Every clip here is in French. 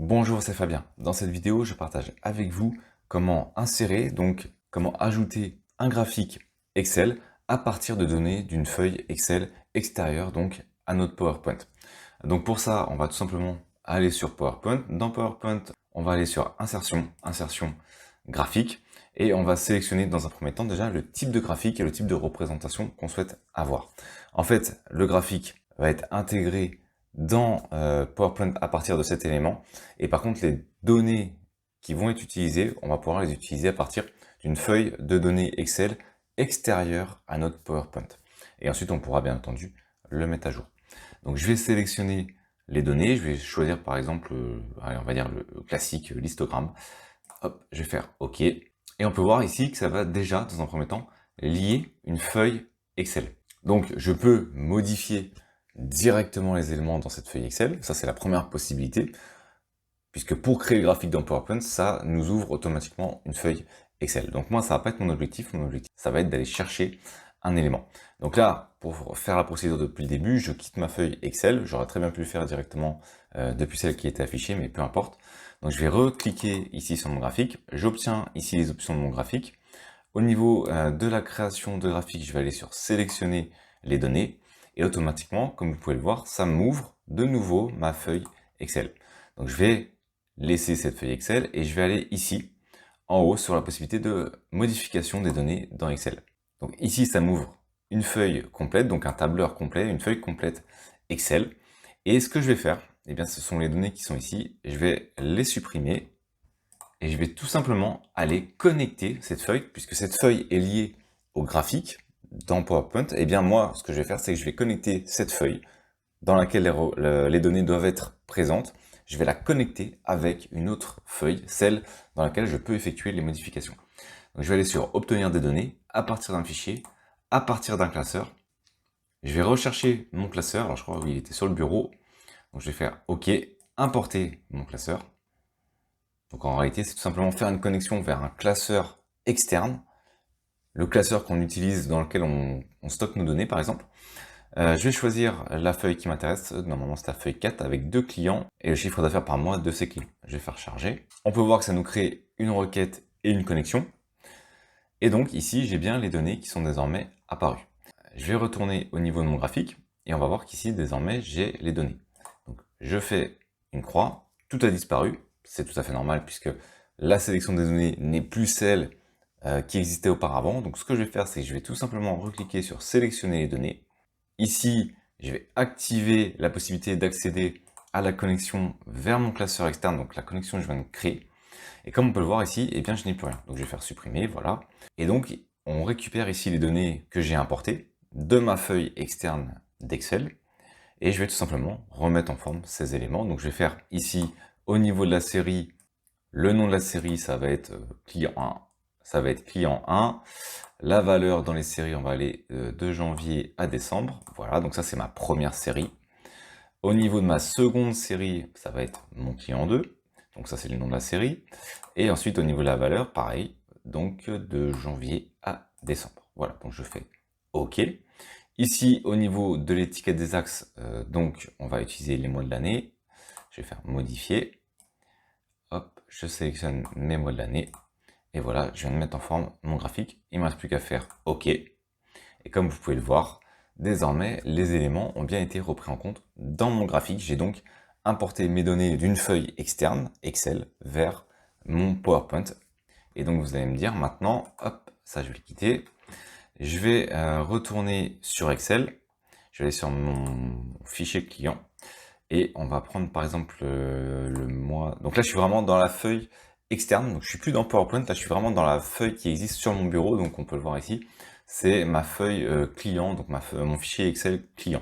Bonjour, c'est Fabien. Dans cette vidéo, je partage avec vous comment insérer, donc comment ajouter un graphique Excel à partir de données d'une feuille Excel extérieure donc à notre PowerPoint. Donc pour ça, on va tout simplement aller sur PowerPoint. Dans PowerPoint, on va aller sur Insertion, graphique, et on va sélectionner dans un premier temps déjà le type de graphique et le type de représentation qu'on souhaite avoir. En fait, le graphique va être intégré dans PowerPoint à partir de cet élément, et par contre les données qui vont être utilisées, on va pouvoir les utiliser à partir d'une feuille de données Excel extérieure à notre PowerPoint. Et ensuite, on pourra bien entendu le mettre à jour. Donc je vais sélectionner les données, je vais choisir par exemple, allez, on va dire le classique l'histogramme. Hop, je vais faire OK. Et on peut voir ici que ça va déjà, dans un premier temps, lier une feuille Excel. Donc je peux modifier directement les éléments dans cette feuille Excel. Ça, c'est la première possibilité, puisque pour créer le graphique dans PowerPoint, ça nous ouvre automatiquement une feuille Excel. Donc moi, ça va pas être mon objectif. Mon objectif, ça va être d'aller chercher un élément. Donc là, pour faire la procédure depuis le début, je quitte ma feuille Excel. J'aurais très bien pu le faire directement depuis celle qui était affichée, mais peu importe. Donc je vais recliquer ici sur mon graphique. J'obtiens ici les options de mon graphique. Au niveau de la création de graphique, je vais aller sur sélectionner les données. Et automatiquement, comme vous pouvez le voir, ça m'ouvre de nouveau ma feuille Excel. Donc je vais laisser cette feuille Excel et je vais aller ici, en haut, sur la possibilité de modification des données dans Excel. Donc ici, ça m'ouvre une feuille complète, donc un tableur complet, une feuille complète Excel. Et ce que je vais faire, eh bien, ce sont les données qui sont ici. Je vais les supprimer et je vais tout simplement aller connecter cette feuille, puisque cette feuille est liée au graphique dans PowerPoint. Eh bien, moi, ce que je vais faire, c'est que je vais connecter cette feuille dans laquelle les données doivent être présentes. Je vais la connecter avec une autre feuille, celle dans laquelle je peux effectuer les modifications. Donc je vais aller sur obtenir des données à partir d'un fichier, à partir d'un classeur. Je vais rechercher mon classeur, alors je crois qu'il était sur le bureau. Donc je vais faire OK, importer mon classeur. Donc en réalité, c'est tout simplement faire une connexion vers un classeur externe, le classeur qu'on utilise dans lequel on stocke nos données par exemple. Je vais choisir la feuille qui m'intéresse, normalement c'est la feuille 4 avec 2 clients et le chiffre d'affaires par mois de ces clients. Je vais faire charger. On peut voir que ça nous crée une requête et une connexion. Et donc ici, j'ai bien les données qui sont désormais apparues. Je vais retourner au niveau de mon graphique et on va voir qu'ici, désormais, j'ai les données. Donc je fais une croix, tout a disparu, c'est tout à fait normal puisque la sélection des données n'est plus celle qui existait auparavant. Donc ce que je vais faire, c'est que je vais tout simplement recliquer sur sélectionner les données. Ici, je vais activer la possibilité d'accéder à la connexion vers mon classeur externe, donc la connexion que je viens de créer. Et comme on peut le voir ici, eh bien je n'ai plus rien. Donc je vais faire supprimer, voilà. Et donc on récupère ici les données que j'ai importées de ma feuille externe d'Excel. Et je vais tout simplement remettre en forme ces éléments. Donc je vais faire ici, au niveau de la série, le nom de la série, ça va être client 1. Ça va être client 1. La valeur dans les séries, on va aller de janvier à décembre. Voilà, donc ça c'est ma première série. Au niveau de ma seconde série, ça va être mon client 2. Donc ça c'est le nom de la série. Et ensuite au niveau de la valeur, pareil, donc de janvier à décembre. Voilà, donc je fais OK. Ici au niveau de l'étiquette des axes, donc on va utiliser les mois de l'année. Je vais faire modifier. Hop, je sélectionne mes mois de l'année. Et voilà, je viens de mettre en forme mon graphique. Il ne me reste plus qu'à faire OK. Et comme vous pouvez le voir, désormais, les éléments ont bien été repris en compte dans mon graphique. J'ai donc importé mes données d'une feuille externe, Excel, vers mon PowerPoint. Et donc vous allez me dire maintenant, hop, ça je vais le quitter. Je vais retourner sur Excel. Je vais aller sur mon fichier client. Et on va prendre par exemple le mois. Donc là, je suis vraiment dans la feuille externe. Donc je suis plus dans PowerPoint. Là, je suis vraiment dans la feuille qui existe sur mon bureau. Donc on peut le voir ici. C'est ma feuille client, donc mon fichier Excel client.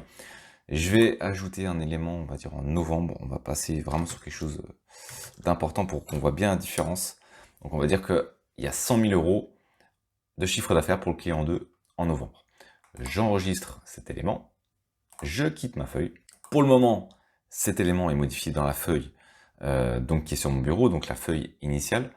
Je vais ajouter un élément, on va dire en novembre. On va passer vraiment sur quelque chose d'important pour qu'on voit bien la différence. Donc on va dire qu'il y a 100 000 euros de chiffre d'affaires pour le client 2 en novembre. J'enregistre cet élément. Je quitte ma feuille. Pour le moment, cet élément est modifié dans la feuille donc qui est sur mon bureau, donc la feuille initiale,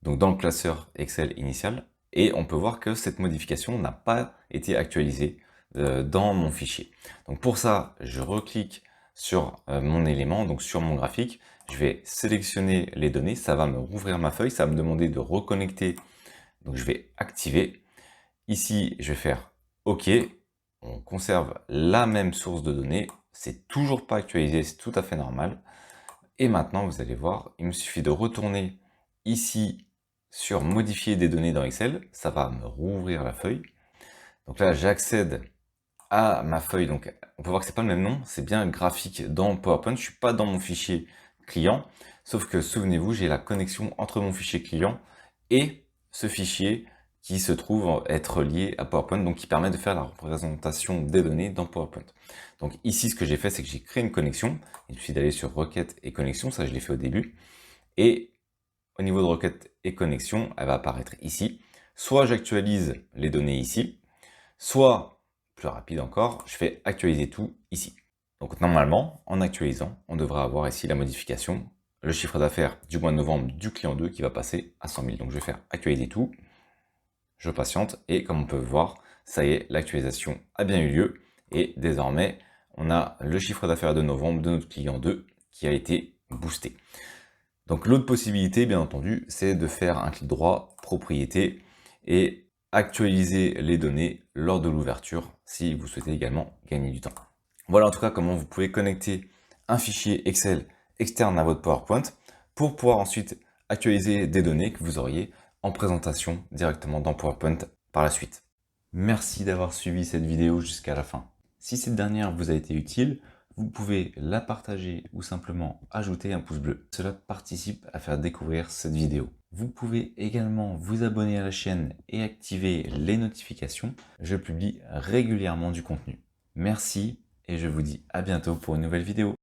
donc dans le classeur Excel initial, et on peut voir que cette modification n'a pas été actualisée dans mon fichier. Donc pour ça, je reclique sur mon élément, donc sur mon graphique, Je vais sélectionner les données, ça va me rouvrir ma feuille, ça va me demander de reconnecter. Donc je vais activer. Ici, je vais faire OK. On conserve la même source de données. C'est toujours pas actualisé, c'est tout à fait normal. Et maintenant, vous allez voir, il me suffit de retourner ici sur modifier des données dans Excel. Ça va me rouvrir la feuille. Donc là, j'accède à ma feuille. Donc, on peut voir que c'est pas le même nom. C'est bien graphique dans PowerPoint. Je suis pas dans mon fichier client. Sauf que, souvenez-vous, j'ai la connexion entre mon fichier client et ce fichier qui se trouve être lié à PowerPoint, donc qui permet de faire la représentation des données dans PowerPoint. Donc ici, ce que j'ai fait, c'est que j'ai créé une connexion. Il suffit d'aller sur requête et connexion, ça je l'ai fait au début. Et au niveau de requête et connexion, elle va apparaître ici. Soit j'actualise les données ici, soit, plus rapide encore, je fais actualiser tout ici. Donc normalement, en actualisant, on devrait avoir ici la modification, le chiffre d'affaires du mois de novembre du client 2 qui va passer à 100 000. Donc je vais faire actualiser tout, je patiente, et comme on peut voir, ça y est, l'actualisation a bien eu lieu, et désormais, on a le chiffre d'affaires de novembre de notre client 2 qui a été boosté. Donc l'autre possibilité, bien entendu, c'est de faire un clic droit, propriété, et actualiser les données lors de l'ouverture, si vous souhaitez également gagner du temps. Voilà en tout cas comment vous pouvez connecter un fichier Excel externe à votre PowerPoint pour pouvoir ensuite actualiser des données que vous auriez en présentation directement dans PowerPoint par la suite. Merci d'avoir suivi cette vidéo jusqu'à la fin. Si cette dernière vous a été utile, vous pouvez la partager ou simplement ajouter un pouce bleu. Cela participe à faire découvrir cette vidéo. Vous pouvez également vous abonner à la chaîne et activer les notifications. Je publie régulièrement du contenu. Merci et je vous dis à bientôt pour une nouvelle vidéo.